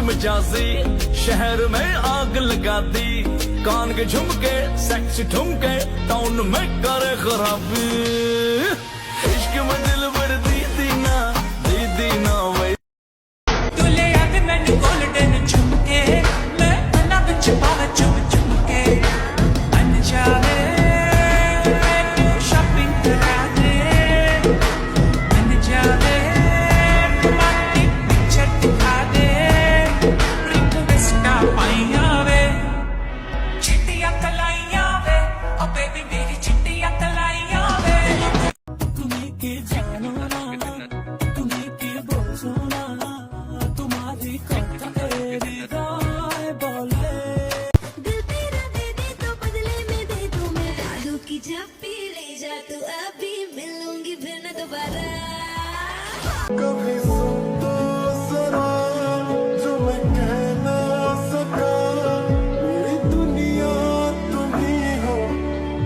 मिजाजी शहर में आग लगा दी कान के झुमके सेक्सी ठुमके टाउन में करे खराबी इश्क में दिल भर दी ना वही तुले याद मैंने गोल्डन झुमके मैं बना बिच पावा चुम चुमके बन जावे शॉपिंग करा दे बन जावे पार्टी पिक्चर दिखा दे रिक्वेस्ट ना पाइया वे चिट्टियां कलाइया वे ओ बेबी मेरी चिट्टियां कलाइया वे तुम्हें के जानो ना तुम्हें के बोलो ना तुम्हारी कथा तेरी राय बोले दिल तेरा दे दे तो बदले में दे दूं मैं जादू की झप्पी ले जा तू अभी मिलूंगी फिर न दोबारा कभी सुन तो जरा जो मैं कह ना सका मेरी दुनिया तुम ही हो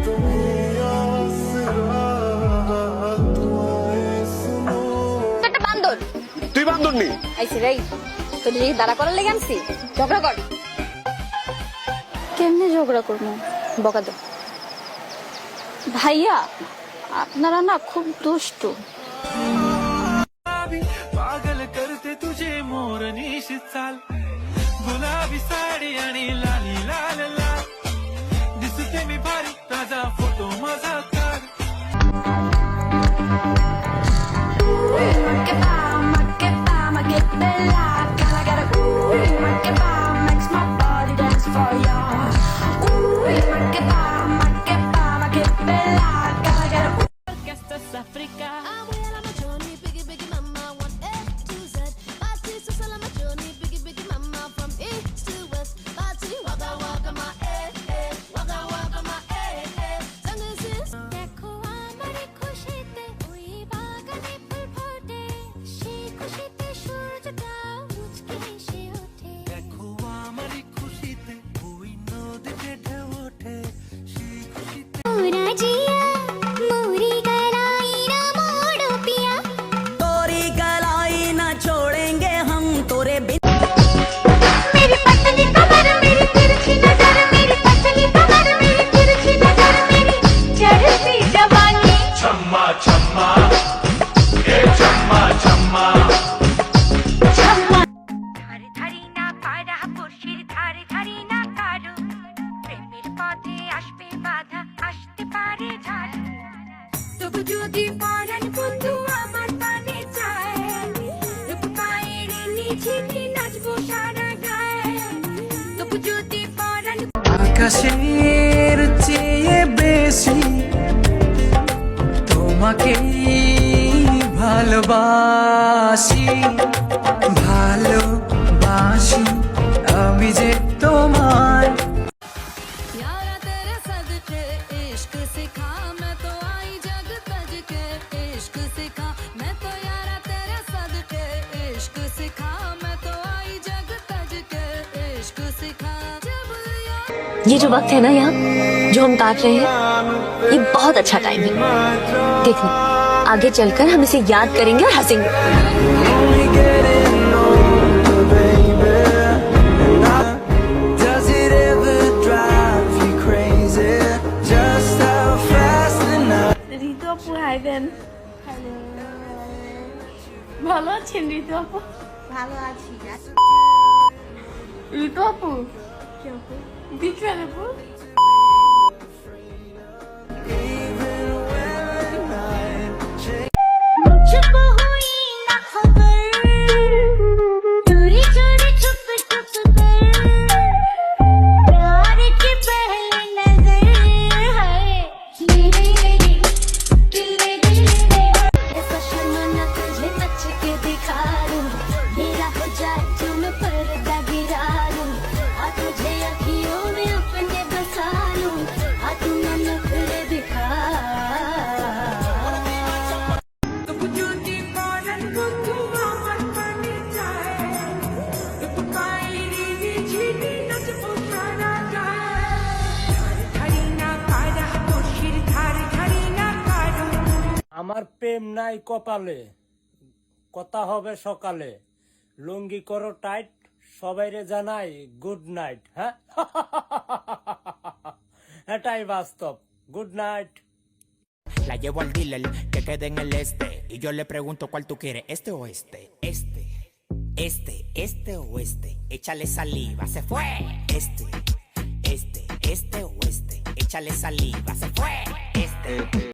तुम ही आसरा तुम्हारे सुनो একটা বান্দর তুই বান্দর নি আইছে রে তোর যে দাঁড়া করার লেগে আনছি ঝগড়া কর কেমনে ঝগড়া করবো বকা দো ভাইয়া আপনারা না খুব দুষ্টু पागल करते तुझे मोरनीश चाल गुलाबी साडी आणि लाली लाल लाल दिसते मी भारी ताजा फोटो माझा काढ Abuela machoni, biggie biggie mama, one A to Z. Party so sala machoni, biggie biggie mama, from east to west. Party waka waka ma waka waka ma Sang sis. Dekho amare khushite, oi bagane phul phote. She khushite surjta mujhke she uthe. দেখো আমারি খুশিতে ওই নদীতে ঢেউ ওঠে সেই খুশিতে Pura jiya, moori karai na modo piya. तोरी कलाई न छोड़ेंगे हम तोरे बिन मेरी पतली कमर मेरी तिरछी नजर मेरी पतली कमर मेरी तिरछी नजर मेरी चढ़ती जवानी छम्मा छम्मा ए छम्मा छम्मा ধারে ধারি না পারা বর্ষির ধারে ধারি না কারো প্রেমের পথে আসবে বাধা আসতে পারে ঝড় তবু যদি পরাণ বন্ধু আমার পানে চায় রূপ পায়ের নিচে নাচবো সারা গায়ে তবু যদি পরাণ আকাশের চেয়ে বেশি তোমাকে ভালোবাসি ভালোবাসি আমি যে তোমার यारा तेरे सदके इश्क सिखा मैं तो आई जग तज के इश्क सिखा मैं तो यारा तेरे सदके इश्क सिखा मैं तो आई जग तज के इश्क सिखा जब ये जो वक्त है ना यहाँ जो हम काट रहे हैं ये बहुत अच्छा टाइम है देखना आगे चलकर हम इसे याद करेंगे और हंसेंगे only getting older baby does it ever drive you crazy just how fast the night ঋতু আপু হাই দেন ভালো আছেন ঋতু আপু ভালো আছি ঋতু আপু বিট্রাল আপু मुझको हुई ना खबर चोरी चोरी छुप छुप कर प्यार की पहली नजर है मेरे मेरे दिल में ऐसा शर्माना तुझे नच के दिखा दूं मेरा हो जाए जो मैं पर्दा गिरा दूं आ तुझे अखियों में अपने बसा लूं आ तू ना नखरे दिखा তবু যদি পরাণ বন্ধু আমার পানে চায় রূপ পায়ের নিচে নাচবো সারা গায়ে ধারে ধারি না পারা বর্ষির ধারে ধারি না কারো আমার প্রেম নাই কপালে কথা হবে সকালে লুঙ্গি করো টাইট সবাইরে জানাই গুড নাইট। হ্যাঁ এটাই বাস্তব। Good night. La llevo al dealer que quede en el este. Y yo le pregunto cuál tú quieres, este o este. Este o este. Échale saliva, se fue. Este o este. Échale saliva, se fue.